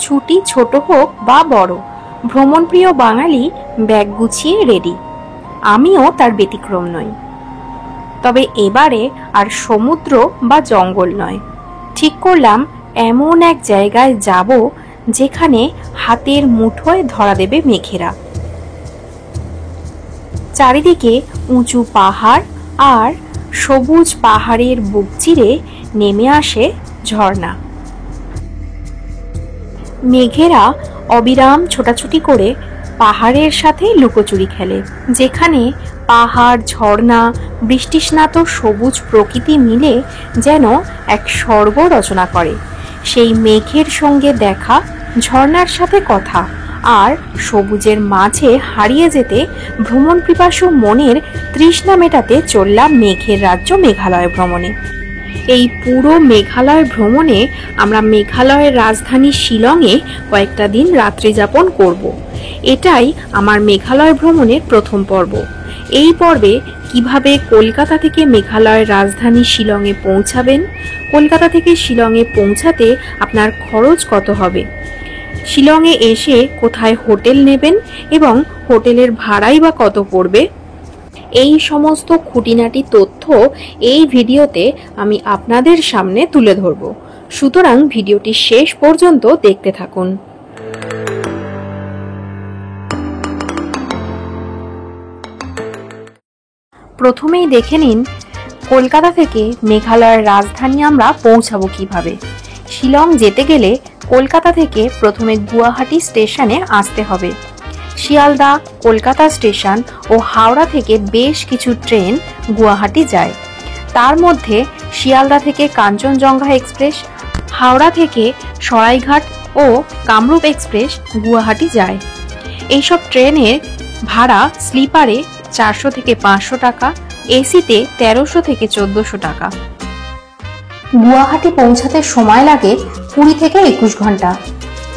ছুটি ছোট হোক বা বড়, ভ্রমণপ্রিয় বাঙালি ব্যাগ গুছিয়ে রেডি। আমিও তার ব্যতিক্রম নই। তবে এবারে আর সমুদ্র বা জঙ্গল নয়, ঠিক করলাম এমন এক জায়গায় যাব যেখানে হাতের মুঠোয় ধরা দেবে মেঘেরা। চারিদিকে উঁচু পাহাড় আর সবুজ পাহাড়ের বুক চিরে নেমে আসে ঝর্ণা। মেঘেরা অবিরাম ছোটাছুটি করে পাহাড়ের সাথে লুকোচুরি খেলে, যেখানে পাহাড়, ঝর্ণা, বৃষ্টিস্নাত সবুজ প্রকৃতি মিলে যেন এক স্বর্গ রচনা করে। সেই মেঘের সঙ্গে দেখা, ঝর্ণার সাথে কথা আর সবুজের মাঝে হারিয়ে যেতে ভ্রমণ পিপাসু মনের তৃষ্ণা মেটাতে চললাম মেঘের রাজ্য মেঘালয় ভ্রমণে। এই পুরো মেঘালয় ভ্রমণে আমরা মেঘালয়ের রাজধানী শিলংয়ে কয়েকটা দিন রাত্রি যাপন করব। এটাই আমার মেঘালয় ভ্রমণের প্রথম পর্ব। এই পর্বে কিভাবে কলকাতা থেকে মেঘালয়ের রাজধানী শিলংয়ে পৌঁছাবেন, কলকাতা থেকে শিলংয়ে পৌঁছাতে আপনার খরচ কত হবে, শিলংয়ে এসে কোথায় হোটেল নেবেন এবং হোটেলের ভাড়াই বা কত পড়বে, এই সমস্ত খুঁটিনাটি তথ্য এই ভিডিওতে আমি আপনাদের সামনে তুলে ধরব। সুতরাং ভিডিওটি শেষ পর্যন্ত দেখতে থাকুন। প্রথমেই দেখে নিন কলকাতা থেকে মেঘালয়ের রাজধানী আমরা পৌঁছাবো কিভাবে। শিলং যেতে গেলে কলকাতা থেকে প্রথমে গুয়াহাটি স্টেশনে আসতে হবে। শিয়ালদা, কলকাতা স্টেশন ও হাওড়া থেকে বেশ কিছু ট্রেন গুয়াহাটি যায়। তার মধ্যে শিয়ালদা থেকে কাঞ্চনজঙ্ঘা এক্সপ্রেস, হাওড়া থেকে সরাইঘাট ও কামরূপ এক্সপ্রেস গুয়াহাটি যায়। এইসব ট্রেনের ভাড়া স্লিপারে 400 থেকে 500 টাকা, এসিতে 1300 থেকে 1400 টাকা। গুয়াহাটি পৌঁছাতে সময় লাগে 20 থেকে 21 ঘন্টা।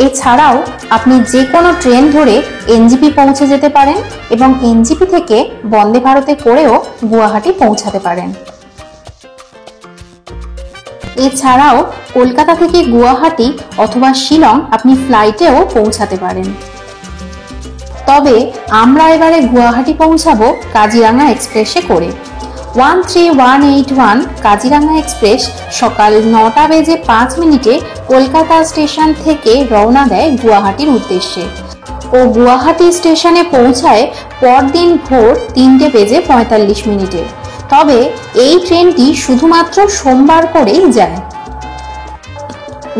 এছাড়াও আপনি যে কোনো ট্রেন ধরে এনজিপি পৌঁছে যেতে পারেন এবং এনজিপি থেকে বন্দে ভারতে করেও গুয়াহাটি পৌঁছাতে পারেন। এছাড়াও কলকাতা থেকে গুয়াহাটি অথবা শিলং আপনি ফ্লাইটেও পৌঁছাতে পারেন। তবে আমরা এবারে গুয়াহাটি পৌঁছাবো কাজিরাঙা এক্সপ্রেসে করে। 13181 কাজিরাঙা এক্সপ্রেস সকাল 9টা বেজে 5 মিনিটে কলকাতা স্টেশন থেকে রওনা দেয় গুয়াহাটির উদ্দেশ্যে ও গুয়াহাটি স্টেশনে পৌঁছায় পরদিন ভোর 3টে বেজে 45 মিনিটে। তবে এই ট্রেনটি শুধুমাত্র সোমবার করেই যায়।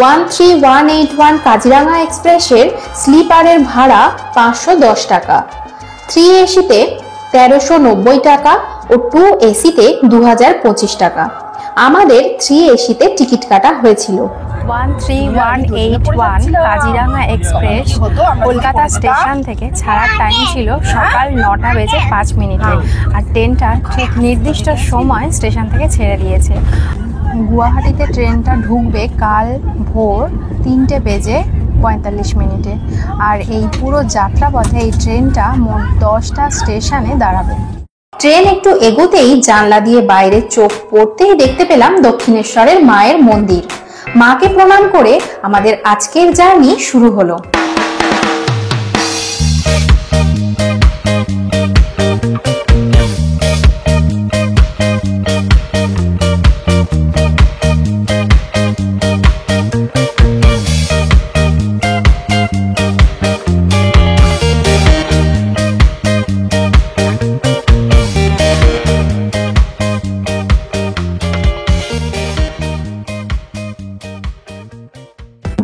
13181 কাজিরাঙা এক্সপ্রেসের স্লিপারের ভাড়া 510 টাকা, 3 এসিতে 1390 টাকা ও 2 এসিতে 2025 টাকা। আমাদের 3 এসিতে টিকিট কাটা হয়েছিল। 13181 কাজিরাঙা এক্সপ্রেস কলকাতা স্টেশন থেকে ছাড়ার টাইম ছিল সকাল 9টা বেজে 5 মিনিটে আর ট্রেনটা ঠিক নির্দিষ্ট সময় স্টেশন থেকে ছেড়ে দিয়েছে। গুয়াহাটিতে ট্রেনটা ঢুকবে কাল ভোর 3টে বেজে 45 মিনিটে আর এই পুরো যাত্রাপথে এই ট্রেনটা মোট 10টা স্টেশনে দাঁড়াবে। ট্রেন একটু এগোতেই জানলা দিয়ে বাইরে চোখ পড়তেই দেখতে পেলাম দক্ষিণেশ্বরের মায়ের মন্দির। মাকে প্রণাম করে আমাদের আজকের জার্নি শুরু হলো।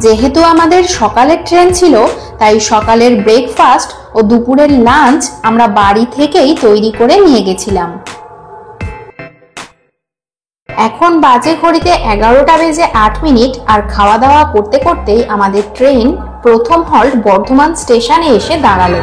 যেহেতু আমাদের সকালের ট্রেন ছিল তাই সকালের ব্রেকফাস্ট ও দুপুরের লাঞ্চ আমরা বাড়ি থেকেই তৈরি করে নিয়ে গেছিলাম। এখন বাজে ঘড়িতে 11টা বেজে 8 মিনিট আর খাওয়া দাওয়া করতে করতেই আমাদের ট্রেন প্রথম হল্ট বর্ধমান স্টেশনে এসে দাঁড়ালো।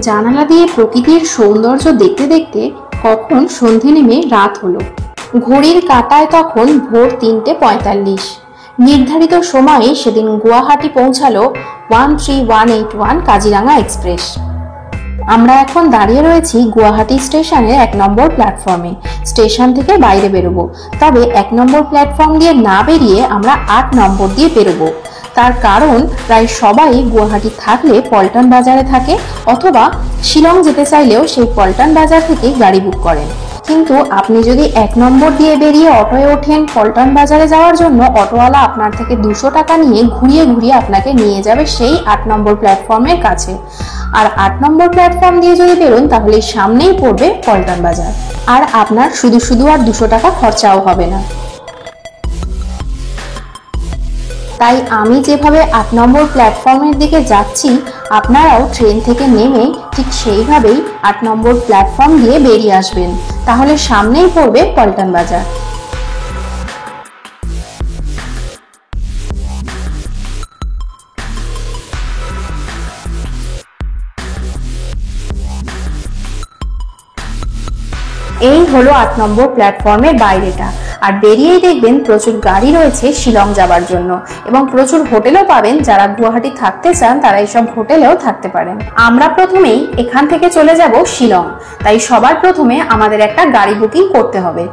জানালা দিয়ে প্রকৃতির সৌন্দর্য দেখতে দেখতে কখন সন্ধে নেমে রাত হলো। ঘড়ির কাঁটায় তখন ভোর 3:45। নির্ধারিত সময়ে সেদিন গুয়াহাটি পৌঁছালো 13181 কাজিরাঙা এক্সপ্রেস। আমরা এখন দাঁড়িয়ে রয়েছি গুয়াহাটি স্টেশনের 1 নম্বর প্ল্যাটফর্মে। স্টেশন থেকে বাইরে বেরোবো, তবে 1 নম্বর প্ল্যাটফর্ম দিয়ে না বেরিয়ে আমরা 8 নম্বর দিয়ে বেরোবো। তার কারণ প্রায় সবাই গুয়াহাটি থাকলে পল্টন বাজারে থাকে, অথবা শিলং যেতে চাইলেও সেই পল্টন বাজার থেকেই গাড়ি বুক করেন। কিন্তু আপনি যদি 1 নম্বর দিয়ে বেরিয়ে অটোয় ওঠেন পল্টন বাজারে যাওয়ার জন্য, অটোওয়ালা আপনার থেকে 200 টাকা নিয়ে ঘুরিয়ে ঘুরিয়ে আপনাকে নিয়ে যাবে সেই 8 নম্বর প্ল্যাটফর্মের কাছে। আর 8 নম্বর প্ল্যাটফর্ম দিয়ে যদি বেরোন তাহলে সামনেই পড়বে পল্টন বাজার, আর আপনার শুধু শুধু আর 200 টাকা খরচাও হবে না। তাই আমি যেভাবে 8 নম্বর প্ল্যাটফর্মের দিকে যাচ্ছি, আপনারাও ট্রেন থেকে নেমে ঠিক সেইভাবেই 8 নম্বর প্ল্যাটফর্ম দিয়ে বেরিয়ে আসবেন, তাহলে সামনেই পড়বে পল্টন বাজার। এই হলো 8 নম্বর প্ল্যাটফর্মের বাইরেটা। আর বেরিয়েই দেখবেন প্রচুর গাড়ি রয়েছে শিলং যাবার জন্য, এবং প্রচুর হোটেলও পাবেন। যারা গুয়াহাটি থাকতে চান তারা এইসব হোটেলেও থাকতে পারেন। আমরা প্রথমেই এখান থেকে চলে যাব শিলং, তাই সবার প্রথমে আমাদের একটা গাড়ি বুকিং করতে হবে।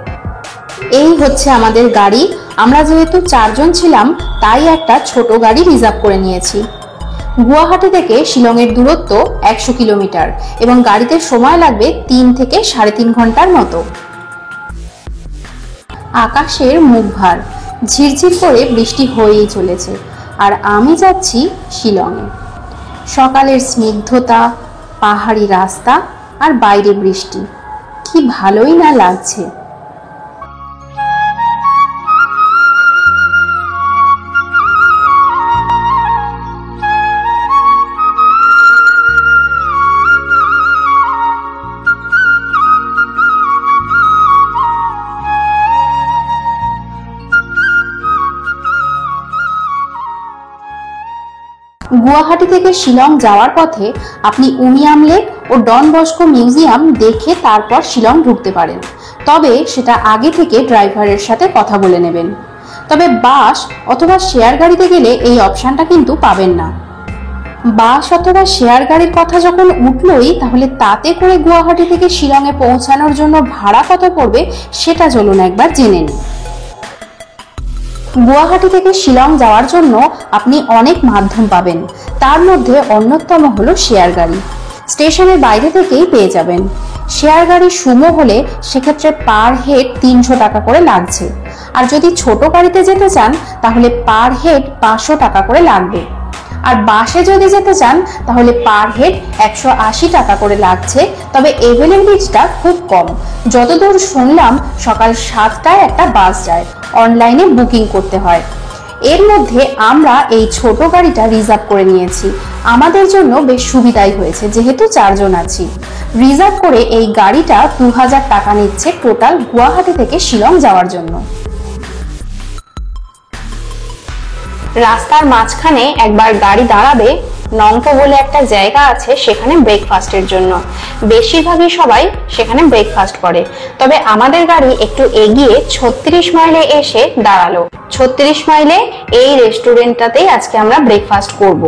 এই হচ্ছে আমাদের গাড়ি। আমরা যেহেতু 4 জন ছিলাম তাই একটা ছোট গাড়ি রিজার্ভ করে নিয়েছি। গুয়াহাটি থেকে শিলংয়ের দূরত্ব 100 কিলোমিটার এবং গাড়িতে সময় লাগবে 3 থেকে 3.5 ঘন্টার মতো। আকাশের মুখ ভার, ঝিরঝির করে বৃষ্টি হয়েই চলেছে, আর আমি যাচ্ছি শিলংয়ে। সকালের স্নিগ্ধতা, পাহাড়ি রাস্তা আর বাইরে বৃষ্টি, কি ভালোই না লাগছে। গুয়াহাটি থেকে শিলং যাওয়ার পথে আপনি উমিয়াম লেক ও ডন বস্কো মিউজিয়াম দেখে তারপর শিলং ঢুকতে পারেন, তবে সেটা আগে থেকে ড্রাইভারের সাথে কথা বলে নেবেন। তবে বাস অথবা শেয়ার গাড়িতে গেলে এই অপশনটা কিন্তু পাবেন না। বাস অথবা শেয়ার গাড়ির কথা যখন উঠলই, তাহলে তাতে করে গুয়াহাটি থেকে শিলংয়ে পৌঁছানোর জন্য ভাড়া কত পড়বে সেটা চলুন একবার জেনে নিন। গুয়াহাটি থেকে শিলং যাওয়ার জন্য আপনি অনেক মাধ্যম পাবেন, তার মধ্যে অন্যতম হলো শেয়ার গাড়ি। স্টেশনের বাইরে থেকেই পেয়ে যাবেন। শেয়ার গাড়ি সুমো হলে সেক্ষেত্রে পার হেড 300 টাকা করে লাগছে, আর যদি ছোট গাড়িতে যেতে চান তাহলে পার হেড 500 টাকা করে লাগবে। আর বাসে যদি যেতে চান তাহলে পার হেড 180 টাকা করে লাগছে, তবে অ্যাভেলেবিলিটিটা খুব কম। যতদূর শুনলাম সকাল 7টায় একটা বাস যায়, অনলাইনে বুকিং করতে হয়। এর মধ্যে আমরা এই ছোট গাড়িটা রিজার্ভ করে নিয়েছি, আমাদের জন্য বেশ সুবিধাই হয়েছে যেহেতু 4 জন আছি। রিজার্ভ করে এই গাড়িটা 2000 টাকা নিচ্ছে টোটাল গুয়াহাটি থেকে শিলং যাওয়ার জন্য। রাস্তার মাঝখানে একবার গাড়ি দাঁড়াবে, নংপো বলে একটা জায়গা আছে সেখানে ব্রেকফাস্টের জন্য। বেশিরভাগই সবাই সেখানে ব্রেকফাস্ট করে, তবে আমাদের গাড়ি একটু এগিয়ে 36 মাইলে এসে দাঁড়ালো। 36 মাইলে এই রেস্টুরেন্টটাতেই আজকে আমরা ব্রেকফাস্ট করব।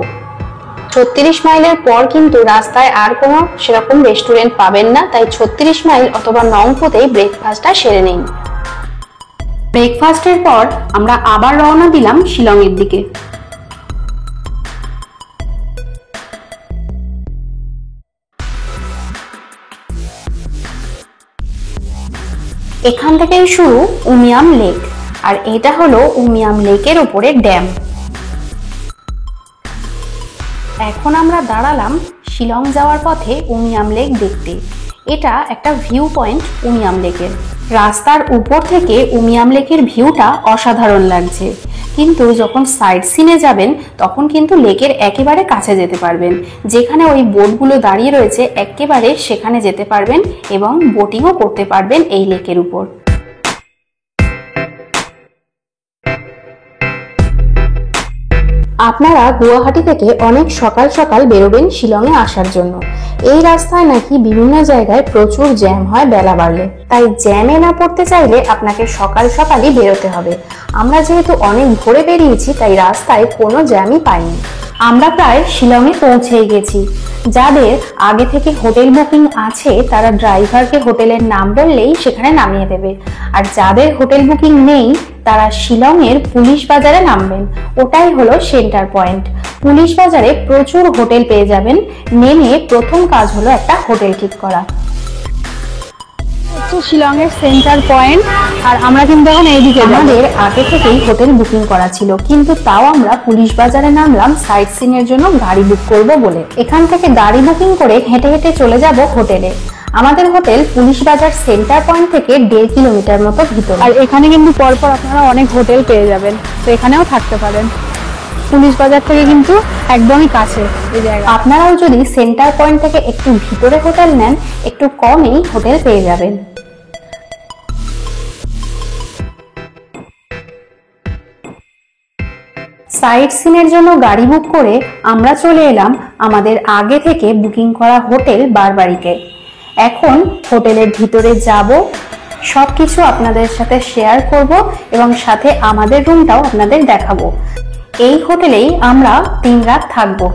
36 মাইলের পর কিন্তু রাস্তায় আর কোনো সেরকম রেস্টুরেন্ট পাবেন না, তাই 36 মাইল অথবা নংপোতেই ব্রেকফাস্টটা সেরে নিন। ব্রেকফাস্টের পর আমরা আবার রওনা দিলাম শিলংয়ের দিকে। এখান থেকেই শুরু উমিয়াম লেক, আর এটা হলো উমিয়াম লেকের উপরে ড্যাম। এখন আমরা দাঁড়ালাম শিলং যাওয়ার পথে উমিয়াম লেক দেখতে। এটা একটা ভিউ পয়েন্ট উমিয়াম লেকের। রাস্তার উপর থেকে উমিয়াম লেকের ভিউটা অসাধারণ লাগছে, কিন্তু যখন সাইড সিনে যাবেন তখন কিন্তু লেকের একেবারে কাছে যেতে পারবেন। যেখানে ওই বোটগুলো দাঁড়িয়ে রয়েছে একেবারে সেখানে যেতে পারবেন এবং বোটিংও করতে পারবেন এই লেকের উপর। আপনারা গুয়াহাটি থেকে অনেক সকাল সকাল বেরোবেন শিলংয়ে আসার জন্য। এই রাস্তায় নাকি বিভিন্ন জায়গায় প্রচুর জ্যাম হয় বেলা বাড়লে, তাই জ্যামে না পড়তে চাইলে আপনাকে সকাল সকালই বেরোতে হবে। আমরা যেহেতু অনেক ভোরে বেরিয়েছি তাই রাস্তায় কোনো জ্যামই পাইনি। আমরা প্রায় শিলংয়ে পৌঁছেই গেছি। যাদের আগে থেকে হোটেল বুকিং আছে তারা ড্রাইভারকে হোটেলের নাম বললেই সেখানে নামিয়ে দেবে, আর যাদের হোটেল বুকিং নেই তারা শিলংয়ের পুলিশ বাজারে নামবেন। ওটাই হলো সেন্টার পয়েন্ট। পুলিশ বাজারে প্রচুর হোটেল পেয়ে যাবেন। নেমে প্রথম কাজ হলো একটা হোটেল ঠিক করা। শিলংয়ের সেন্টার পয়েন্ট, আর আমরা কিন্তু এখন এইদিকে আমাদের আগে থেকেই হোটেল বুকিং করা ছিল, কিন্তু তাও আমরা পুলিশ বাজারে নামলাম সাইট সিন এর জন্য গাড়ি বুক করব বলে। এখান থেকে গাড়ি বুকিং করে হেঁটে হেঁটে চলে যাব হোটেলে। আমাদের হোটেল পুলিশ বাজার সেন্টার পয়েন্ট থেকে 1.5 কিলোমিটার মতো ভিতরে, আর এখানে কিন্তু পরপর আপনারা অনেক হোটেল পেয়ে যাবেন, তো এখানেও থাকতে পারেন। পুলিশ বাজার থেকে কিন্তু একদমই কাছে এই জায়গা। আপনারাও যদি সেন্টার পয়েন্ট থেকে একটু ভিতরে হোটেল নেন একটু কমেই হোটেল পেয়ে যাবেন। সাইট সিনের জন্য গাড়ি বুক করে আমরা চলে এলাম আমাদের আগে থেকে বুকিং করা হোটেল বারবারিকে। এখন হোটেলের ভিতরে যাব, সবকিছু আপনাদের সাথে শেয়ার করব এবং সাথে আমাদের রুমটাও আপনাদের দেখাবো। এই হোটেলেই আমরা 3 রাত থাকবো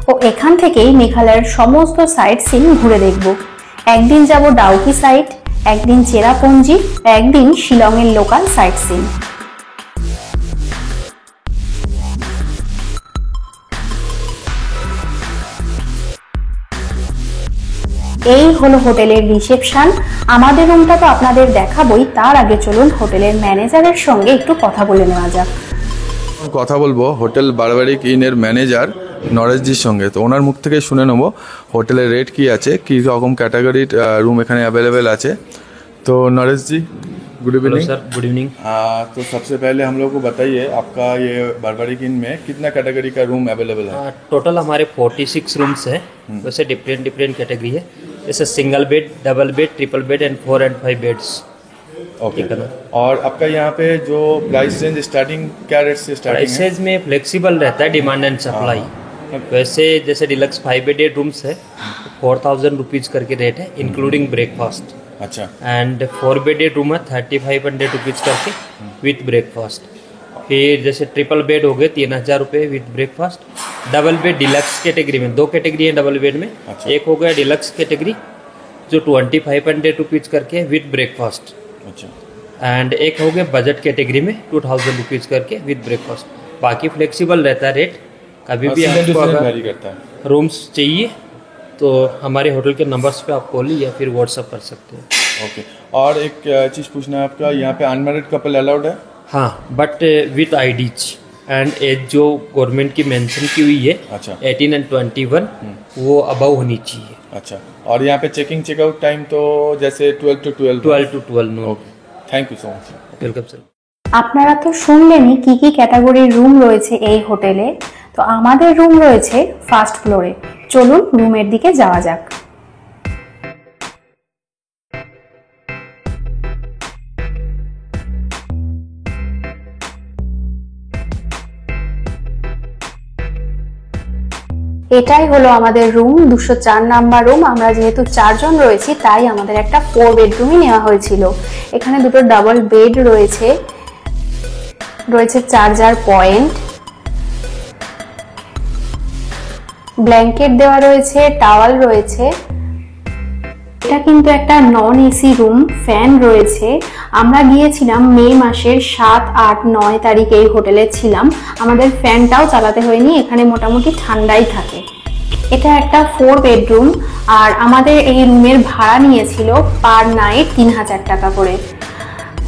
ও এখান থেকেই মেঘালয়ের সমস্ত সাইট সিন ঘুরে দেখব। একদিন যাব ডাউকি সাইট, একদিন চেরাপুঞ্জি, একদিন শিলংয়ের লোকাল সাইট সিন। এই হলো হোটেলের রিসেপশন। আমাদের রুমটা তো আপনাদের দেখাবই, তার আগে চলুন হোটেলের ম্যানেজারের সঙ্গে একটু কথা বলে নেওয়া যাক। কথা বলবো হোটেল বারবারিক ইনের ম্যানেজার নরেশজির সঙ্গে, তো ওনার মুখ থেকে শুনে নেবো হোটেলের রেট কি আছে, কী রকম ক্যাটাগরির रूम এখানে अवेलेबल আছে। तो Naresh ji good evening. Sir good evening. तो सबसे पहले हम लोग को बताइए आपका ये बारबारिक इन में कितना कैटेगरी का रूम अवेलेबल है? टोटल हमारे 46 रूम्स हैं, वैसे डिफरेंट कैटेगरी है, जैसे single bed, double bed, triple bed and 4 and 5 beds. Okay. और आपका यहाँ पे जो प्राइस रेंज स्टार्टिंग क्या रेट से स्टार्टिंग है? प्राइसेज में फ्लेक्सिबल रहता है, डिमांड एंड सप्लाई। वैसे जैसे डिलक्स 5 बेडेड रूम्स है 4000 रुपीज़ करके रेट है इंक्लूडिंग ब्रेकफास्ट। अच्छा। एंड 4 बेडेड रूम है 3500 रुपीज़ करके विथ ब्रेकफास्ट। फिर जैसे ट्रिपल बेड हो गए 3000 रुपये with breakfast. Double bed deluxe category में 2 कैटेगरी है डबल बेड में। अच्छा। एक हो गया डिलक्स कैटेगरी जो 2500 रुपीज़ करके विथ ब्रेकफास्ट। अच्छा। एंड एक हो गया बजट कैटेगरी में 2000 रुपीज़ करके विद ब्रेकफास्ट। बाकी फ्लेक्सिबल रहता है रेट, कभी भी आपको अगर करता है रूम्स चाहिए तो हमारे होटल के नंबर्स पे आप कॉल या फिर व्हाट्सअप कर सकते हो। ओके। और एक चीज़ पूछना है आपका, यहाँ पे अनमैरिड कपल अलाउड है? हाँ, but with IDs and age जो गवर्नमेंट की मेंशन की हुई है। अच्छा। 18 and 21 वो अबव होनी चाहिए। अच्छा। और यहाँ पे चेकिंग चेकआउट टाइम तो जैसे 12 to 12? 12 to 12 no. Thank you so much. Welcome sir. আপনারা তো শুনলেনই কি কি ক্যাটাগরির রুম রয়েছে এই হোটেলে। তো আমাদের রুম রয়েছে ফার্স্ট ফ্লোরে। চলুন রুমের দিকে যাওয়া যাক। এটাই হলো আমাদের রুম, 204 নাম্বার রুম। আমরা যেহেতু 4 জন রয়েছি তাই আমাদের একটা 4 বেডরুমই নেওয়া হয়েছিল। এখানে দুটো ডাবল বেড রয়েছে, চার্জার পয়েন্ট, ব্ল্যাঙ্কেট দেওয়া রয়েছে, টাওয়াল রয়েছে। এটা কিন্তু একটা নন এসি রুম, ফ্যান রয়েছে। আমরা গিয়েছিলাম মে মাসের 7, 8, 9 তারিখ এই হোটেলে ছিলাম। আমাদের ফ্যানটাও চালাতে হয়নি, এখানে মোটামুটি ঠান্ডাই থাকে। এটা একটা 4 বেডরুম আর আমাদের এই রুমের ভাড়া নিয়েছিল পার নাইট 3000 টাকা করে।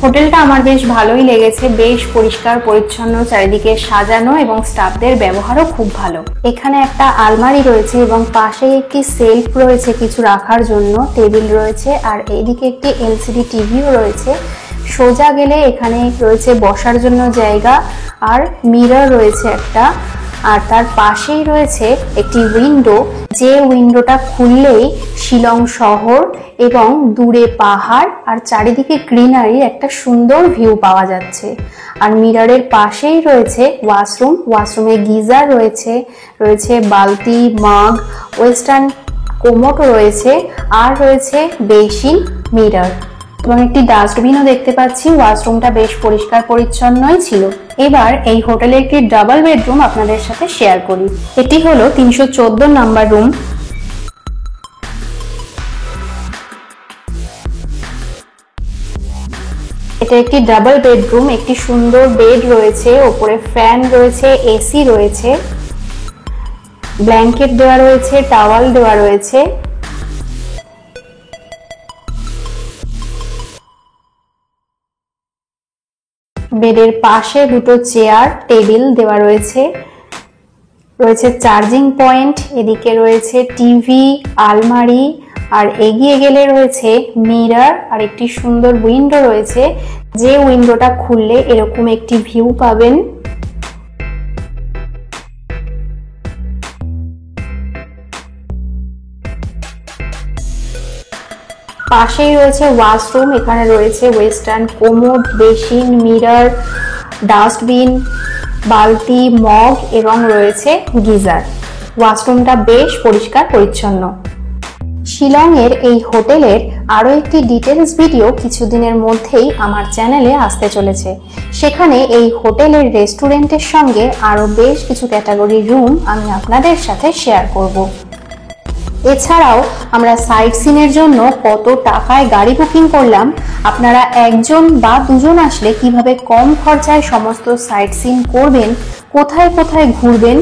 হোটেলটা আমার বেশ ভালোই লেগেছে, বেশ পরিষ্কার পরিচ্ছন্ন, চারিদিকে সাজানো এবং স্টাফদের ব্যবহারও খুব ভালো। এখানে একটা আলমারি রয়েছে এবং পাশে একটি সেলফ রয়েছে কিছু রাখার জন্য, টেবিল রয়েছে আর এইদিকে একটি এলসিডি টিভিও রয়েছে। সোজা গেলে এখানে রয়েছে বসার জন্য জায়গা আর মিরর রয়েছে একটা। আর তার পাশেই রয়েছে একটি উইন্ডো, যে উইন্ডোটা খুললেই শিলং শহর এবং দূরে পাহাড় আর চারিদিকে গ্রিনারি একটা সুন্দর ভিউ পাওয়া যাচ্ছে। আর মিররের পাশেই রয়েছে ওয়াশরুম, ওয়াশরুমে গিজার রয়েছে, রয়েছে বালতি, মাগ, ওয়েস্টার্ন কোমোটও রয়েছে, আর রয়েছে বেসিন, মিরর এবং একটি ডাস্টবিনও দেখতে পাচ্ছি। ওয়াশরুমটা বেশ পরিষ্কার পরিচ্ছন্নই ছিল। এবার এই হোটেলে একটি ডাবল বেডরুম আপনাদের সাথে শেয়ার করি। এটি হলো 314 নাম্বার রুম। এটা একটি ডাবল বেডরুম, একটি সুন্দর বেড রয়েছে, ওপরে ফ্যান রয়েছে, এসি রয়েছে, ব্ল্যাঙ্কেট দেওয়া রয়েছে, টাওয়াল দেওয়া রয়েছে। বেডের পাশে দুটো চেয়ার, টেবিল দেওয়া রয়েছে, রয়েছে চার্জিং পয়েন্ট, এদিকে রয়েছে টিভি, আলমারি, আর এগিয়ে গেলে রয়েছে মিরর আর একটি সুন্দর উইন্ডো রয়েছে, যে উইন্ডোটা খুললে এরকম একটি ভিউ পাবেন। পাশেই রয়েছে ওয়াশরুম, এখানে রয়েছে western commode, basin, mirror, dustbin, বালতি, মগ এবং রয়েছে গিজার। ওয়াশরুমটা বেশ পরিষ্কার পরিচ্ছন্ন। শিলংয়ের এই হোটেলের আরও একটি ডিটেলস ভিডিও কিছুদিনের মধ্যেই আমার চ্যানেলে আসতে চলেছে। সেখানে এই হোটেলের রেস্টুরেন্টের সঙ্গে আরও বেশ কিছু ক্যাটাগরি রুম আমি আপনাদের সাথে শেয়ার করব। এছাড়াও আমরা সাইট সিনের জন্য কত টাকায় গাড়ি বুকিং করলাম, আপনারা একজন বা দুজন আসলে কিভাবে কম খরচায় সমস্ত সাইট সিন করবেন, কোথায় কোথায় ঘুরবেন,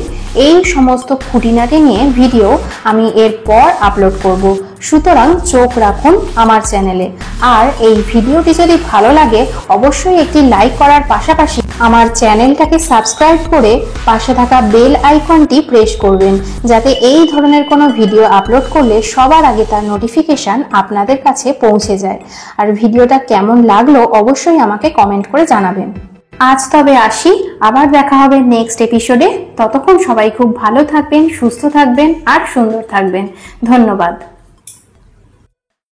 এই সমস্ত খুঁটিনাটি নিয়ে ভিডিও আমি এরপর আপলোড করব। সুতরাং চোখ রাখুন আমার চ্যানেলে। আর এই ভিডিওটি যদি ভালো লাগে অবশ্যই একটি লাইক করার পাশাপাশি আমার চ্যানেলটাকে সাবস্ক্রাইব করে পাশে থাকা বেল আইকনটি প্রেস করবেন, যাতে এই ধরনের কোনো ভিডিও আপলোড করলে সবার আগে তার নোটিফিকেশন আপনাদের কাছে পৌঁছে যায়। আর ভিডিওটা কেমন লাগলো অবশ্যই আমাকে কমেন্ট করে জানাবেন। আজ তবে আসি, আবার দেখা হবে নেক্সট এপিসোডে। ততক্ষণ সবাই খুব ভালো থাকবেন, সুস্থ থাকবেন আর সুন্দর থাকবেন। ধন্যবাদ।